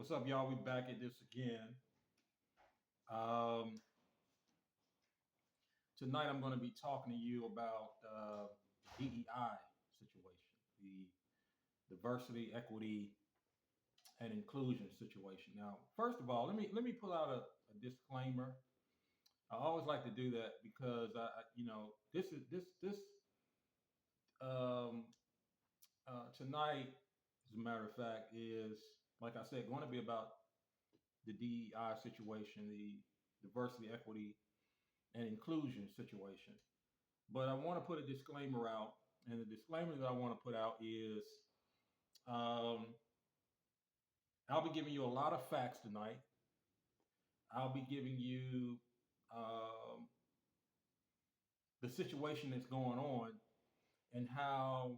What's up, y'all? We back at this again. Um, Tonight, I'm going to be talking to you about DEI situation, the diversity, equity, and inclusion situation. Now, first of all, let me pull out a disclaimer. I always like to do that because this tonight, as a matter of fact, is like I said, going to be about the DEI situation, the diversity, equity, and inclusion situation. But I want to put a disclaimer out, and the disclaimer that I want to put out is um, I'll be giving you a lot of facts tonight. I'll be giving you um, the situation that's going on and how,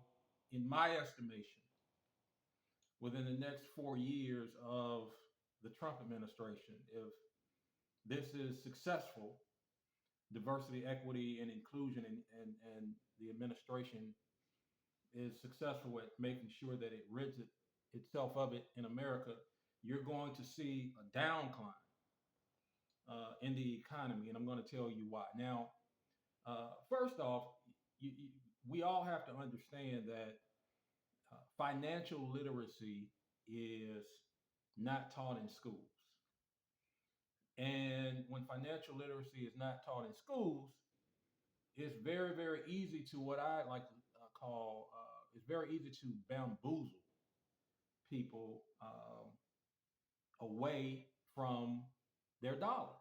in my estimation, within the next 4 years of the Trump administration, if this is successful, diversity, equity, and inclusion, and the administration is successful at making sure that it rids itself of it in America, you're going to see a downcline in the economy, and I'm going to tell you why. Now, first off, we all have to understand that financial literacy is not taught in schools. And when financial literacy is not taught in schools, it's very, very easy to what I like to call it's very easy to bamboozle people away from their dollar.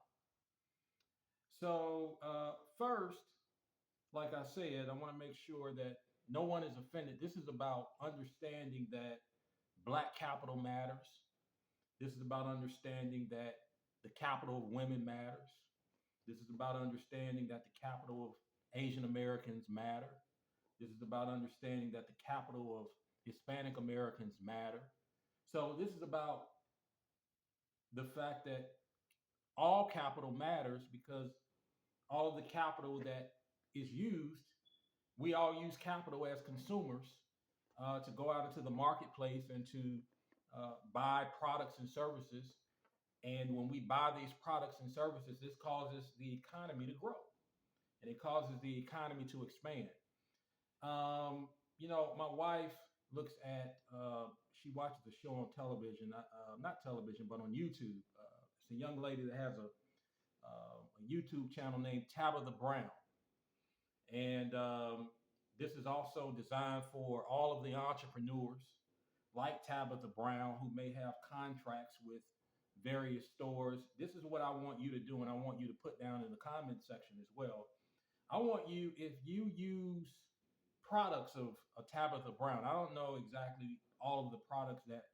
So, first, like I said, I want to make sure that no one is offended. This is about understanding that Black capital matters. This is about understanding that the capital of women matters. This is about understanding that the capital of Asian Americans matter. This is about understanding that the capital of Hispanic Americans matter. So this is about the fact that all capital matters because all of the capital that is used, we all use capital as consumers to go out into the marketplace and to buy products and services. And when we buy these products and services, this causes the economy to grow and it causes the economy to expand. My wife looks at, she watches a show on television, not television, but on YouTube. It's a young lady that has a YouTube channel named Tabitha Brown. And this is also designed for all of the entrepreneurs like Tabitha Brown who may have contracts with various stores. This is what I want you to do, and I want you to put down in the comment section as well. I want you, if you use products of Tabitha Brown, I don't know exactly all of the products that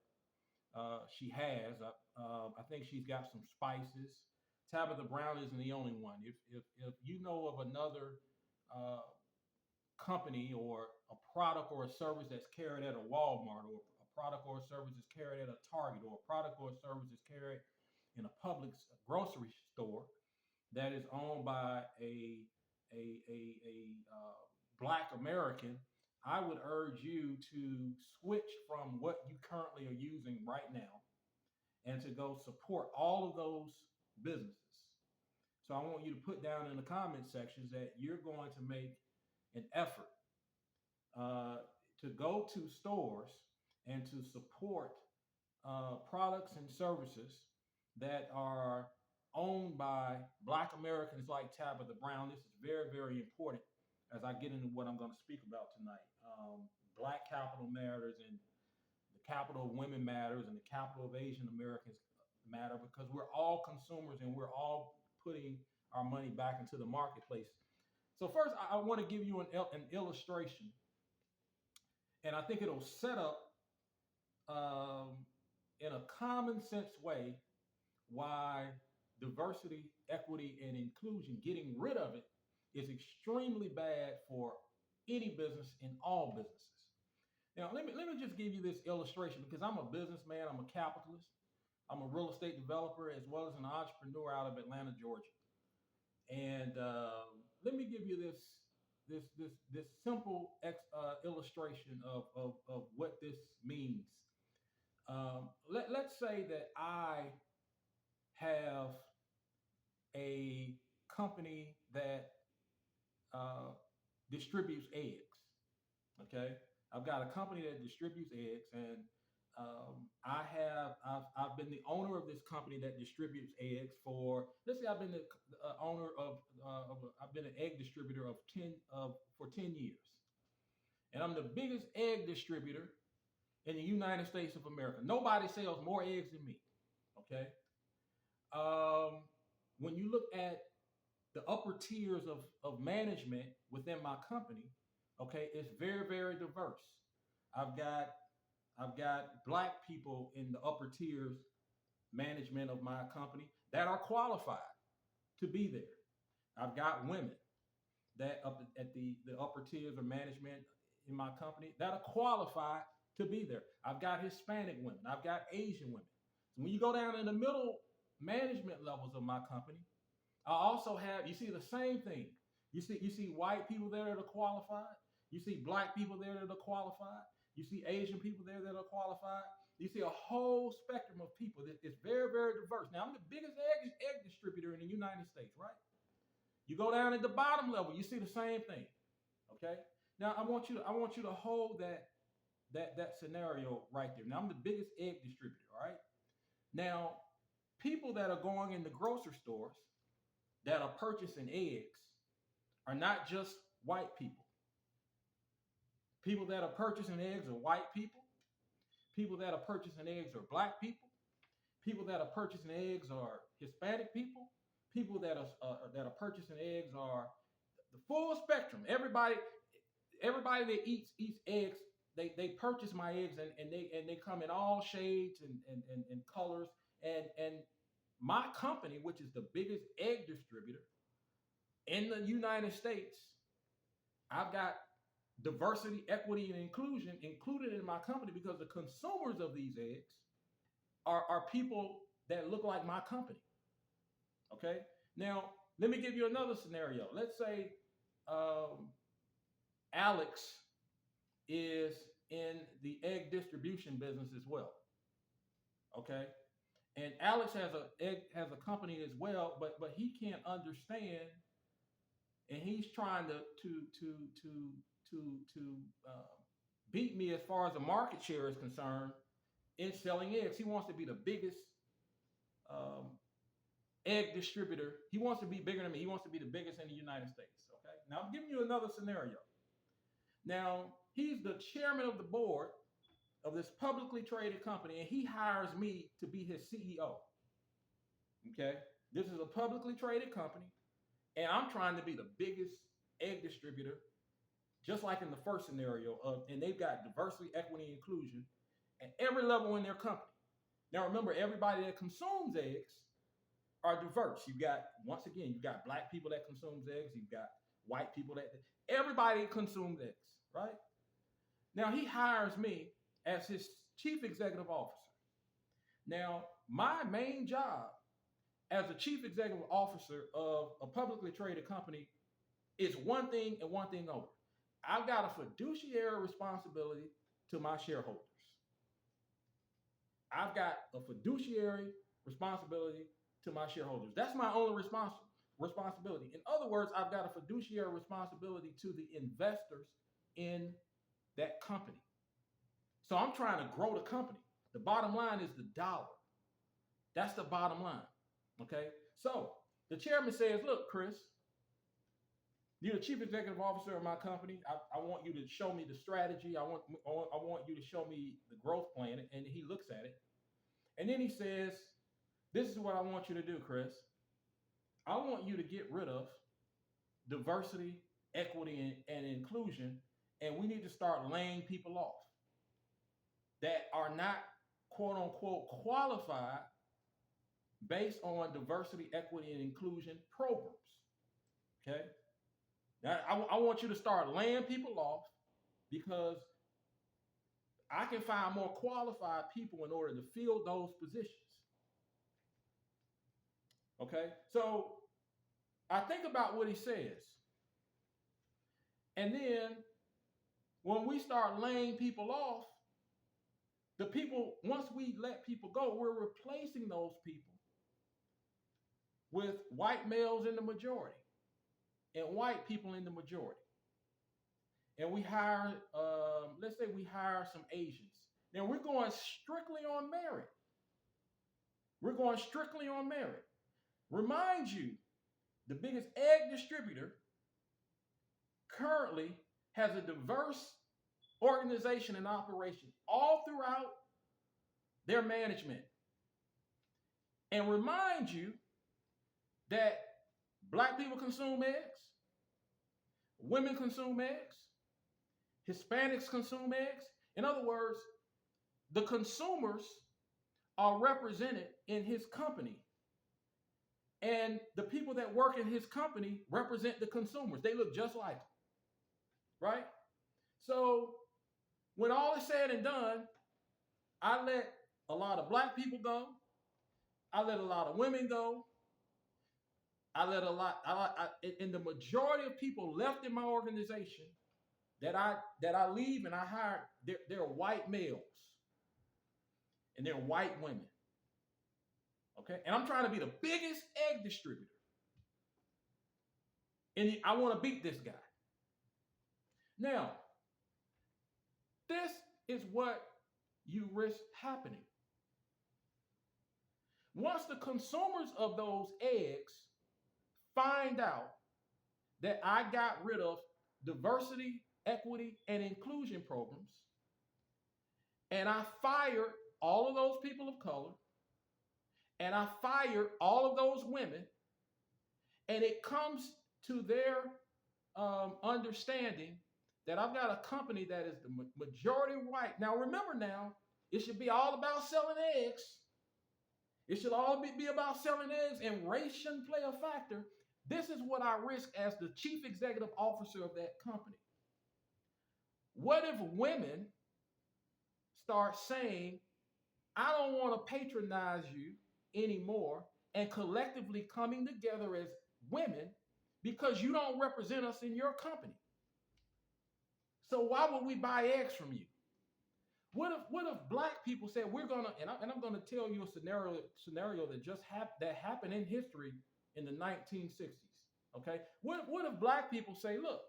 she has. I think she's got some spices. Tabitha Brown isn't the only one. If you know of another uh, company or a product or a service that's carried at a Walmart, or a product or a service that's carried at a Target, or a product or a service that's carried in a Publix grocery store that is owned by a Black American, I would urge you to switch from what you currently are using right now and to go support all of those businesses. So I want you to put down in the comment sections that you're going to make an effort uh, to go to stores and to support products and services that are owned by Black Americans like Tabitha Brown. This is very, very important as I get into what I'm going to speak about tonight. Black capital matters, and the capital of women matters, and the capital of Asian Americans matter because we're all consumers and we're all putting our money back into the marketplace. So first, I want to give you an illustration, and I think it'll set up in a common sense way why diversity, equity, and inclusion, getting rid of it, is extremely bad for any business in all businesses. Now, let me just give you this illustration because I'm a businessman, I'm a capitalist, I'm a real estate developer, as well as an entrepreneur out of Atlanta, Georgia. And let me give you this simple illustration of what this means. Let's let's say that I have a company that uh, distributes eggs. Okay, I've got a company that distributes eggs, and I've been the owner of this company that distributes eggs for. Let's say I've been the owner of I've been an egg distributor of for 10 years, and I'm the biggest egg distributor in the United States of America. Nobody sells more eggs than me. Okay, when you look at the upper tiers of management within my company, okay, it's very, very diverse. I've got I've got black people in the upper tiers management of my company that are qualified to be there. I've got women that up at the upper tiers of management in my company that are qualified to be there. I've got Hispanic women. I've got Asian women. So when you go down in the middle management levels of my company, I also have, you see the same thing. You see white people there that are qualified. You see black people there that are qualified. You see Asian people there that are qualified. You see a whole spectrum of people that is very, very diverse. Now, I'm the biggest egg distributor in the United States, right? You go down at the bottom level, you see the same thing. Okay. Now, I want you to hold that scenario right there. Now, I'm the biggest egg distributor, all right? Now, people that are going in the grocery stores that are purchasing eggs are not just white people. People that are purchasing eggs are white people. People that are purchasing eggs are black people. People that are purchasing eggs are Hispanic people. People that are purchasing eggs are the full spectrum. Everybody that eats eggs, they purchase my eggs, and they come in all shades and colors. And my company, which is the biggest egg distributor in the United States, I've got diversity, equity, and inclusion included in my company because the consumers of these eggs are people that look like my company. Okay. Now, let me give you another scenario. Let's say Alex is in the egg distribution business as well. Okay. And Alex has a company as well, but he can't understand, and he's trying to beat me as far as the market share is concerned in selling eggs. He wants to be the biggest um, egg distributor. He wants to be bigger than me. He wants to be the biggest in the United States. Okay. Now I'm giving you another scenario. Now he's the chairman of the board of this publicly traded company, and he hires me to be his CEO. Okay. This is a publicly traded company, and I'm trying to be the biggest egg distributor, just like in the first scenario and they've got diversity, equity, and inclusion at every level in their company. Now remember, everybody that consumes eggs are diverse. You've got black people that consumes eggs. You've got white people everybody consumes eggs, right? Now he hires me as his chief executive officer. Now, my main job as a chief executive officer of a publicly traded company is one thing and one thing only. I've got a fiduciary responsibility to my shareholders. I've got a fiduciary responsibility to my shareholders. That's my only responsibility. In other words, I've got a fiduciary responsibility to the investors in that company. So I'm trying to grow the company. The bottom line is the dollar. That's the bottom line. Okay. So the chairman says, look, Chris, you're the chief executive officer of my company. I want you to show me the strategy. I want you to show me the growth plan. And he looks at it. And then he says, this is what I want you to do, Chris. I want you to get rid of diversity, equity, and inclusion. And we need to start laying people off that are not, quote unquote, qualified based on diversity, equity, and inclusion programs. Okay. Now, I want you to start laying people off because I can find more qualified people in order to fill those positions. Okay. So I think about what he says. And then when we start laying people off, The people, once we let people go, we're replacing those people with white males in the majority and white people in the majority. And we hire, let's say we hire some Asians. Now we're going strictly on merit. We're going strictly on merit. Remind you, the biggest egg distributor currently has a diverse organization and operation all throughout their management. And remind you that black people consume eggs, women consume eggs, Hispanics consume eggs. In other words, the consumers are represented in his company. And the people that work in his company represent the consumers. They look just like him, right? So when all is said and done, I let a lot of black people go. I let a lot of women go. And the majority of people left in my organization that I leave and I hire, they're white males and they're white women. Okay, and I'm trying to be the biggest egg distributor, and I want to beat this guy. Now, this is what you risk happening. Once the consumers of those eggs find out that I got rid of diversity, equity, and inclusion programs, and I fired all of those people of color, and I fired all of those women, and it comes to their understanding that I've got a company that is the majority white. Now, remember now, it should be all about selling eggs. It should all be about selling eggs, and race shouldn't play a factor. This is what I risk as the chief executive officer of that company. What if women start saying, I don't want to patronize you anymore, and collectively coming together as women because you don't represent us in your company? So why would we buy eggs from you? What if black people said we're gonna, and I'm gonna tell you a scenario that happened in history in the 1960s. Okay, what if black people say, look,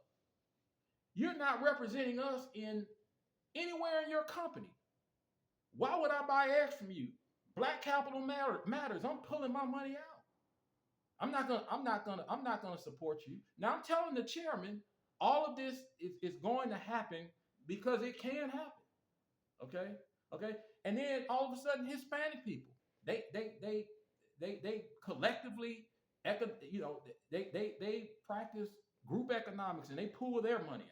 you're not representing us in anywhere in your company. Why would I buy eggs from you? Black capital matters. I'm pulling my money out. I'm not gonna support you. Now I'm telling the chairman, all of this is going to happen because it can happen. Okay. And then all of a sudden, Hispanic people, they collectively, they practice group economics and they pull their money out.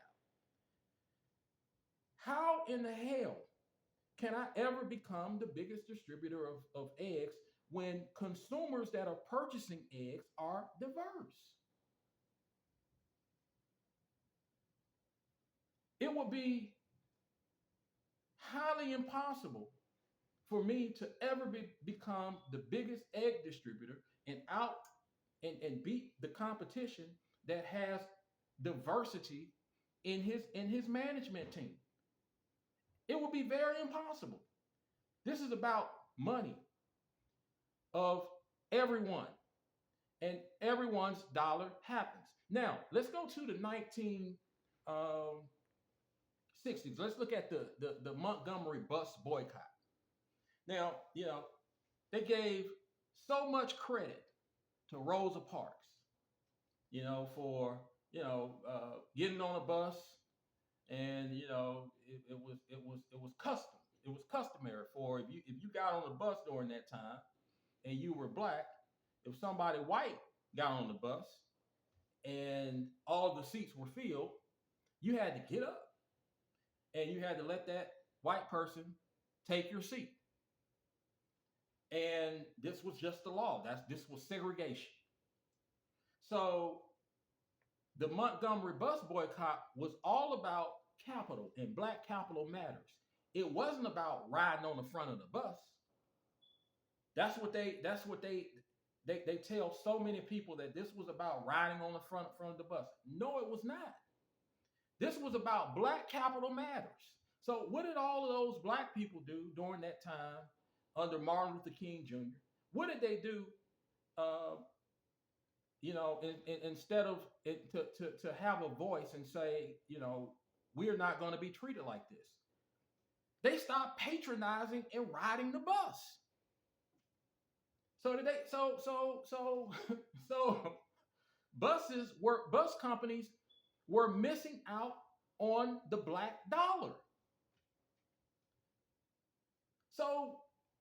How in the hell can I ever become the biggest distributor of eggs when consumers that are purchasing eggs are diverse? It would be highly impossible for me to ever become the biggest egg distributor and beat the competition that has diversity in his management team. It would be very impossible. This is about money of everyone, and everyone's dollar happens. Now, let's go to the 1960s. Let's look at the Montgomery bus boycott. Now, they gave so much credit to Rosa Parks, for, getting on a bus, and, it was custom. It was customary for if you got on the bus during that time and you were black, if somebody white got on the bus and all the seats were filled, you had to get up and you had to let that white person take your seat. And this was just the law. This was segregation. So the Montgomery bus boycott was all about capital, and black capital matters. It wasn't about riding on the front of the bus. That's what they tell so many people, that this was about riding on the front of the bus. No, it was not. This was about black capital matters. So what did all of those black people do during that time under Martin Luther King Jr.? What did they do? Uh, instead of to have a voice and say, we are not going to be treated like this. They stopped patronizing and riding the bus. So today, so bus companies were missing out on the black dollar. So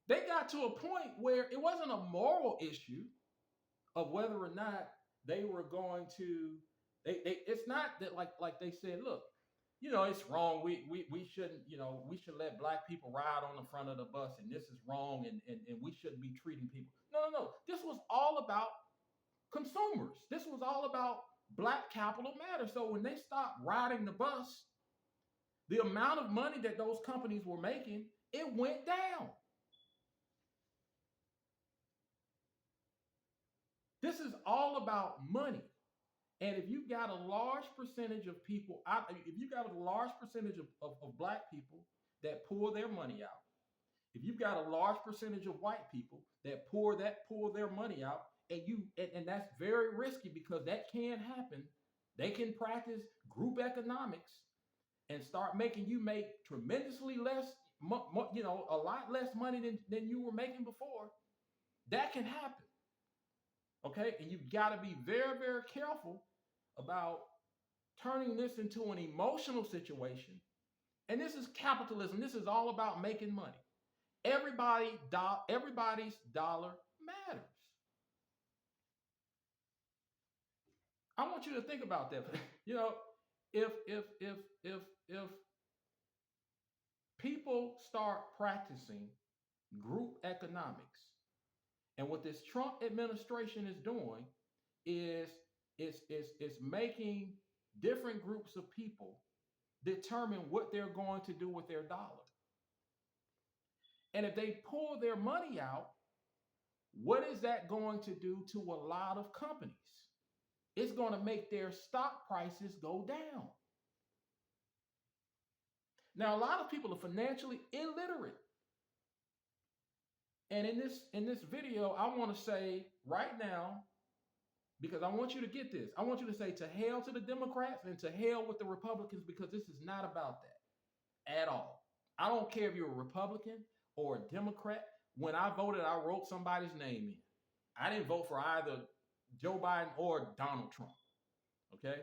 they got to a point where it wasn't a moral issue of whether or not they were going to. It's not that like they said, look, it's wrong. We shouldn't, we should let black people ride on the front of the bus, and this is wrong, and we shouldn't be treating people. No. This was all about consumers. This was all about black capital matters. So when they stopped riding the bus, the amount of money that those companies were making, it went down. This is all about money. And if you got a large percentage of people, if you got a large percentage of black people that pour their money out, if you've got a large percentage of white people that pour their money out, and that's very risky because that can happen. They can practice group economics and start making you make tremendously less, a lot less money than you were making before. That can happen. Okay, and you've got to be very, very careful about turning this into an emotional situation. And this is capitalism. This is all about making money. Everybody's dollar matters. I want you to think about that. If people start practicing group economics, and what this Trump administration is doing is making different groups of people determine what they're going to do with their dollar. And if they pull their money out, what is that going to do to a lot of companies? It's going to make their stock prices go down. Now, a lot of people are financially illiterate. And in this video, I want to say right now, because I want you to get this, I want you to say to hell to the Democrats and to hell with the Republicans, because this is not about that at all. I don't care if you're a Republican or a Democrat. When I voted, I wrote somebody's name in. I didn't vote for either Joe Biden or Donald Trump. Okay?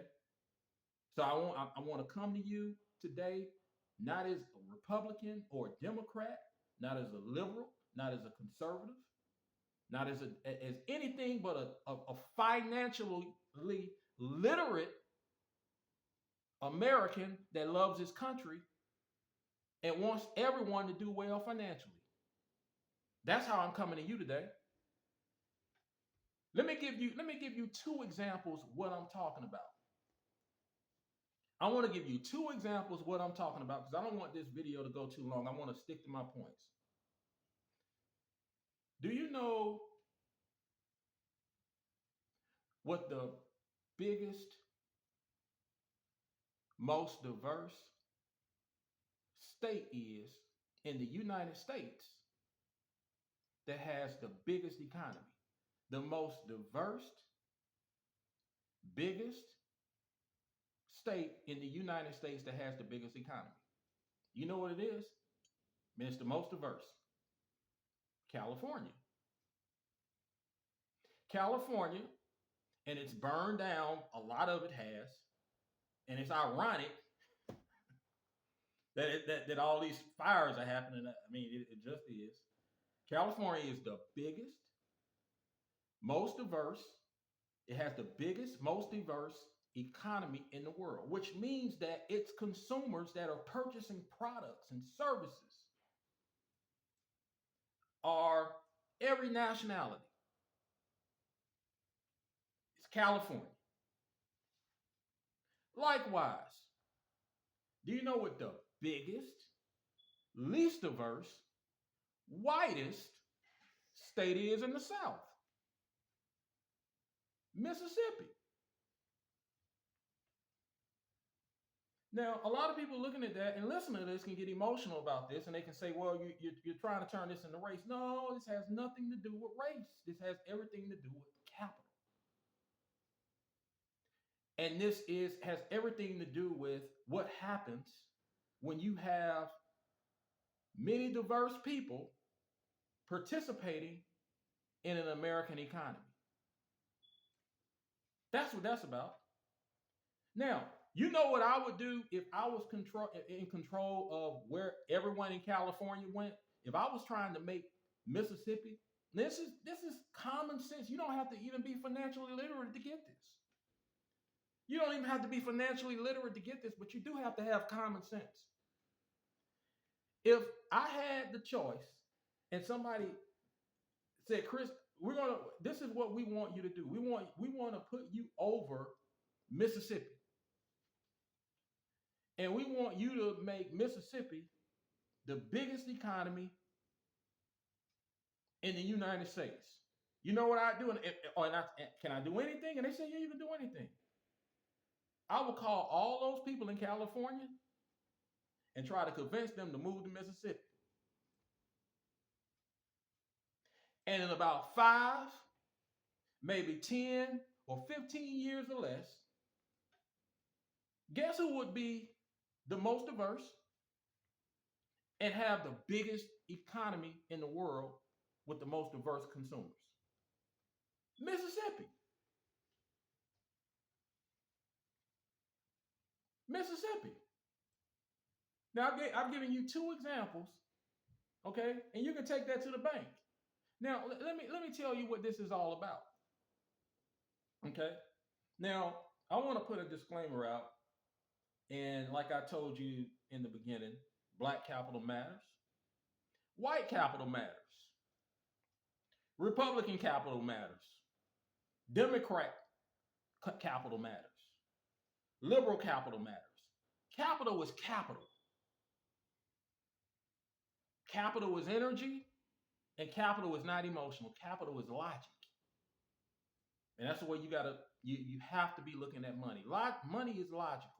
So I want to come to you today, not as a Republican or a Democrat, not as a liberal, not as a conservative, not as anything but a financially literate American that loves his country and wants everyone to do well financially. That's how I'm coming to you today. Let me give you two examples of what I'm talking about. I want to give you two examples of what I'm talking about because I don't want this video to go too long. I want to stick to my points. Do you know what the biggest, most diverse state is in the United States that has the biggest economy? The most diverse, biggest state in the United States that has the biggest economy. You know what it is? I mean, it's the most diverse. California. California, and it's burned down. A lot of it has. And it's ironic that all these fires are happening. I mean, it just is. California is the biggest, most diverse. It has the biggest, most diverse economy in the world, which means that its consumers that are purchasing products and services are every nationality. It's California. Likewise, do you know what the biggest, least diverse, whitest state is in the South? Mississippi. Now, a lot of people looking at that and listening to this can get emotional about this, and they can say, well, you're trying to turn this into race. No, this has nothing to do with race. This has everything to do with capital. And has everything to do with what happens when you have many diverse people participating in an American economy. That's what that's about. Now, you know what I would do if I was in control of where everyone in California went? If I was trying to make Mississippi, this is common sense. You don't have to even be financially literate to get this. You don't even have to be financially literate to get this, but you do have to have common sense. If I had the choice and somebody said, Chris, this is what we want you to do. We want to put you over Mississippi. And we want you to make Mississippi the biggest economy in the United States. You know what I do? Can I do anything? And they say, yeah, you can do anything. I will call all those people in California and try to convince them to move to Mississippi. And in about 5, maybe 10 or 15 years or less, guess who would be the most diverse and have the biggest economy in the world with the most diverse consumers? Mississippi. Mississippi. Now, I've given you 2 examples, okay? And you can take that to the bank. Now, let me tell you what this is all about, okay? Now, I want to put a disclaimer out. And like I told you in the beginning, Black capital matters. White capital matters. Republican capital matters. Democrat capital matters. Liberal capital matters. Capital is capital. Capital is energy, and capital is not emotional. Capital is logic. And that's the way you have to be looking at money. Money is logical.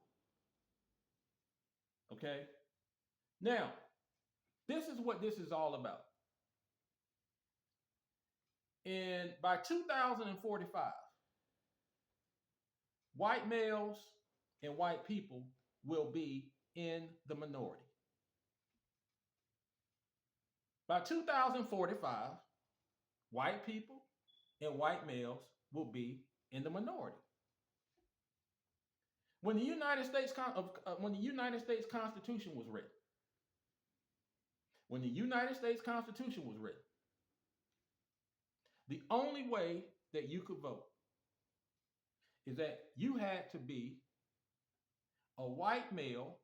Okay? Now, this is what this is all about. And by 2045, white males and white people will be in the minority. By 2045, white people and white males will be in the minority. When the United States Constitution was written, the only way that you could vote is that you had to be a white male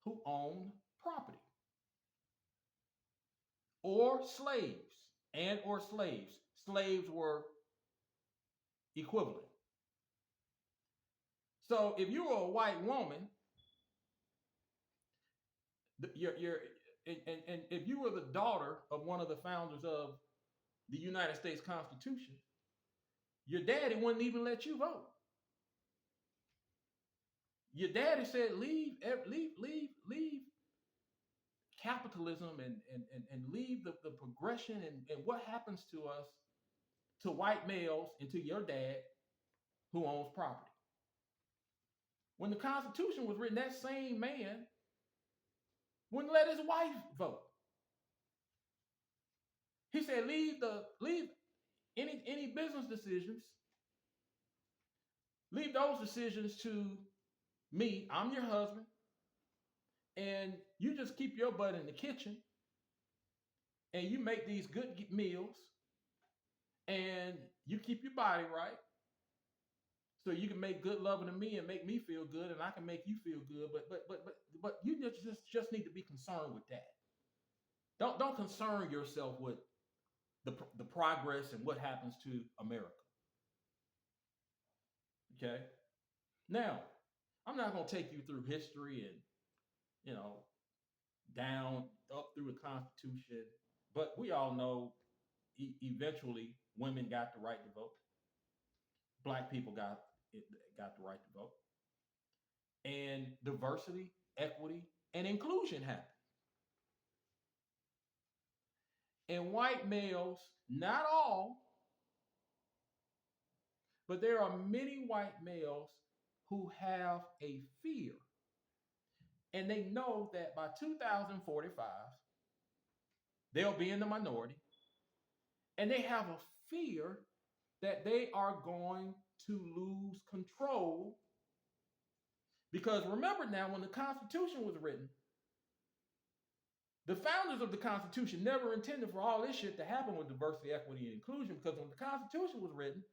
who owned property, or slaves, or slaves. Slaves were equivalent. So if you were a white woman, and if you were the daughter of one of the founders of the United States Constitution, your daddy wouldn't even let you vote. Your daddy said, leave capitalism and leave the progression and what happens to us, to white males, and to your dad who owns property. When the Constitution was written, that same man wouldn't let his wife vote. He said, leave any business decisions, leave those decisions to me. I'm your husband, and you just keep your butt in the kitchen, and you make these good meals, and you keep your body right, so you can make good loving to me and make me feel good, and I can make you feel good. But you just need to be concerned with that. Don't concern yourself with the progress and what happens to America. Okay. Now, I'm not going to take you through history and down up through the Constitution, but we all know eventually women got the right to vote. Black people got the right to vote. and diversity, equity, and inclusion happen. And white males, not all, but there are many white males who have a fear. And they know that by 2045, they'll be in the minority. And they have a fear that they are going to lose control. Because remember now, when the Constitution was written, the founders of the Constitution never intended for all this shit to happen with diversity, equity, and inclusion. Because when the Constitution was written,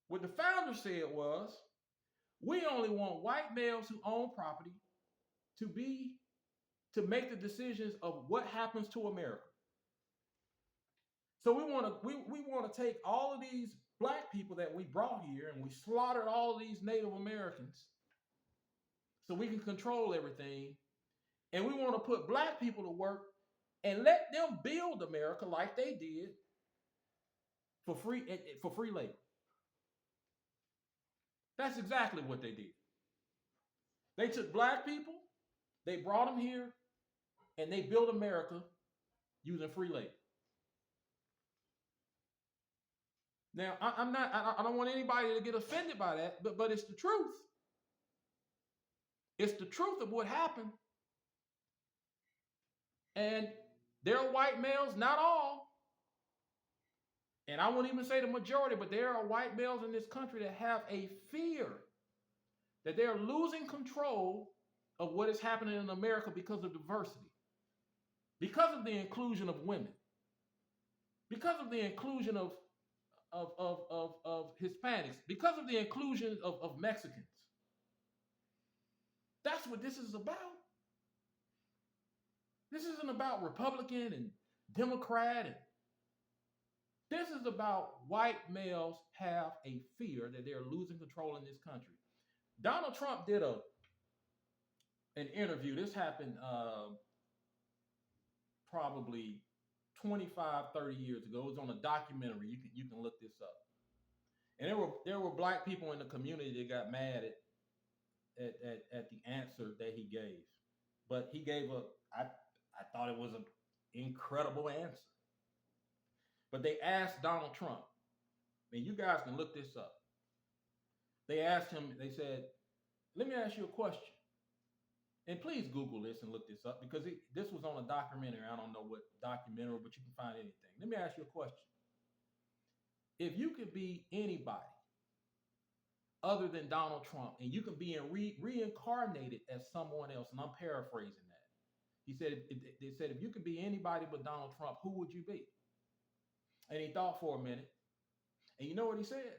what the founders said was, we only want white males who own property to make the decisions of what happens to America. So we want to take all of these black people that we brought here and we slaughtered all of these Native Americans so we can control everything. And we want to put black people to work and let them build America like they did for free labor. That's exactly what they did. They took black people, they brought them here, and they built America using free labor. Now, I don't want anybody to get offended by that, but it's the truth. It's the truth of what happened. And there are white males, not all, and I won't even say the majority, but there are white males in this country that have a fear that they are losing control of what is happening in America because of diversity, because of the inclusion of women, because of the inclusion of Hispanics, because of the inclusion of Mexicans. That's what this is about. This isn't about Republican and Democrat. This is about white males have a fear that they're losing control in this country. Donald Trump did an interview. This happened probably 25, 30 years ago. It was on a documentary. You can look this up. And there were black people in the community that got mad at the answer that he gave. But he gave I thought it was an incredible answer. But they asked Donald Trump, and you guys can look this up. They asked him, they said, let me ask you a question. And please Google this and look this up because this was on a documentary. I don't know what documentary, but you can find anything. Let me ask you a question. If you could be anybody other than Donald Trump and you can be reincarnated as someone else, and I'm paraphrasing that. He said, they said, if you could be anybody but Donald Trump, who would you be? And he thought for a minute. And you know what he said?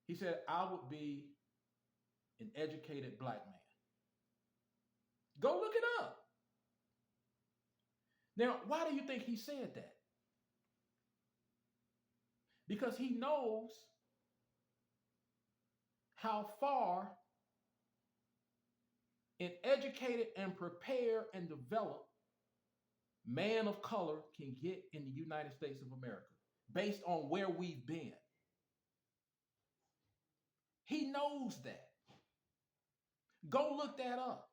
He said, I would be an educated black man. Go look it up. Now, why do you think he said that? Because he knows how far an educated and prepared and developed man of color can get in the United States of America based on where we've been. He knows that. Go look that up.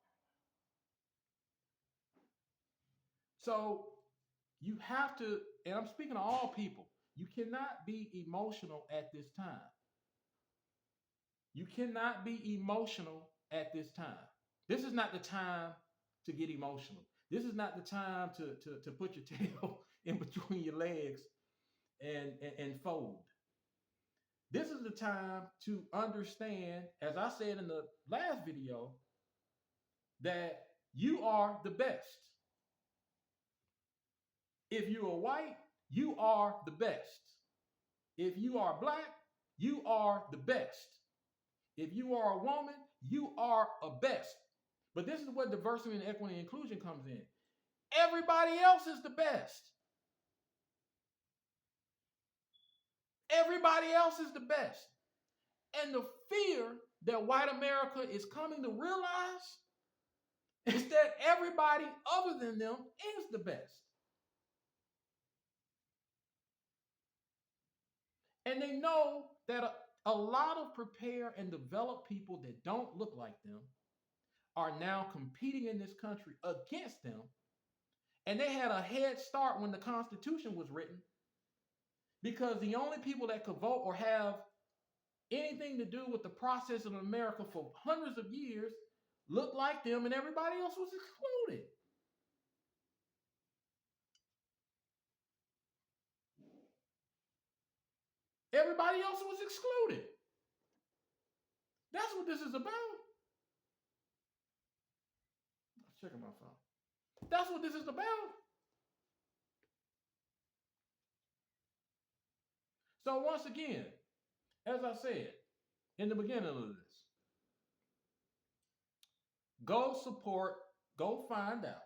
So you have to, and I'm speaking to all people, you cannot be emotional at this time. You cannot be emotional at this time. This is not the time to get emotional. This is not the time to put your tail in between your legs and fold. This is the time to understand, as I said in the last video, that you are the best. If you are white, you are the best. If you are black, you are the best. If you are a woman, you are a best. But this is where diversity and equity and inclusion comes in. Everybody else is the best. Everybody else is the best. And the fear that white America is coming to realize is that everybody other than them is the best. And they know that A lot of prepare and develop people that don't look like them are now competing in this country against them. And they had a head start when the Constitution was written, because the only people that could vote or have anything to do with the process of America for hundreds of years looked like them, and everybody else was excluded. Everybody else was excluded. That's what this is about. I'm checking my phone. That's what this is about. So once again, as I said in the beginning of this, go support, go find out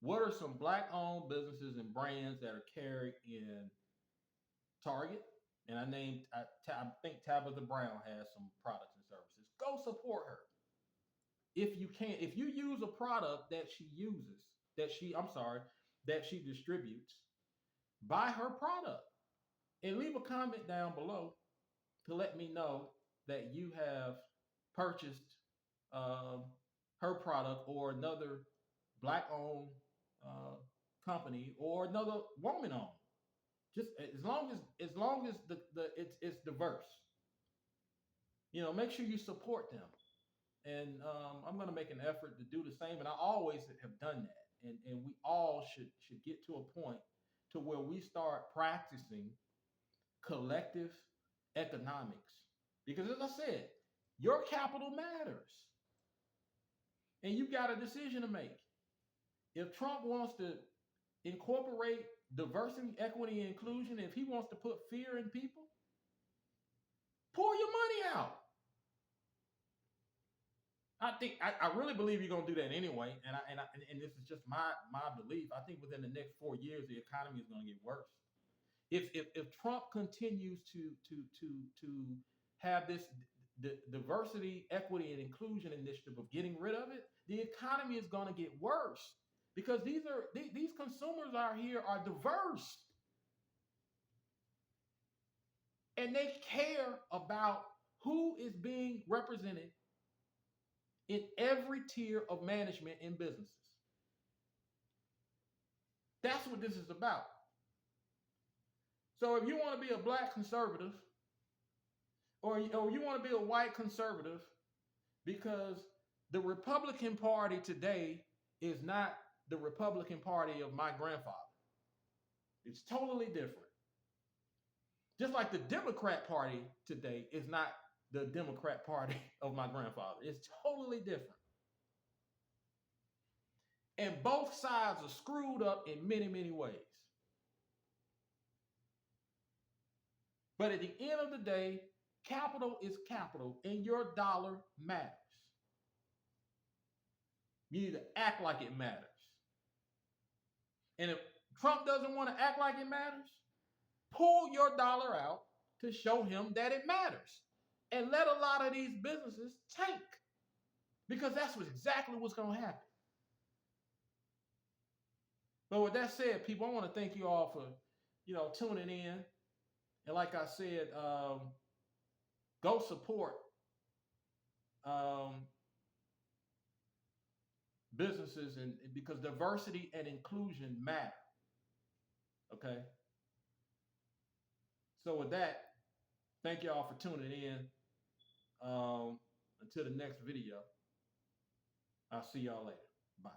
what are some Black-owned businesses and brands that are carried in Target. And I think Tabitha Brown has some products and services. Go support her. If you can, if you use a product that she uses, that she distributes, buy her product and leave a comment down below to let me know that you have purchased her product or another Black-owned company or another woman-owned. Just as long as it's diverse, make sure you support them. And I'm going to make an effort to do the same, and I always have done that. And we all should get to a point to where we start practicing collective economics, because as I said, your capital matters, and you got a decision to make. If Trump wants to incorporate diversity, equity, and inclusion, if he wants to put fear in people, pour your money out. I really believe you're gonna do that anyway, and this is just my belief. I think within the next 4 years, the economy is gonna get worse. If Trump continues to have this diversity, equity, and inclusion initiative of getting rid of it, the economy is gonna get worse, because these consumers out here are diverse, and they care about who is being represented in every tier of management in businesses. That's what this is about. So if you want to be a Black conservative, or you want to be a white conservative, because the Republican Party today is not the Republican Party of my grandfather. It's totally different. Just like the Democrat Party today is not the Democrat Party of my grandfather. It's totally different. And both sides are screwed up in many, many ways. But at the end of the day, capital is capital, and your dollar matters. You need to act like it matters. And if Trump doesn't want to act like it matters, pull your dollar out to show him that it matters. And let a lot of these businesses tank, because that's exactly what's going to happen. But with that said, people, I want to thank you all for, tuning in. And like I said, go support businesses, and because diversity and inclusion matter. Okay. So with that, thank you all for tuning in. Until the next video, I'll see y'all later. Bye.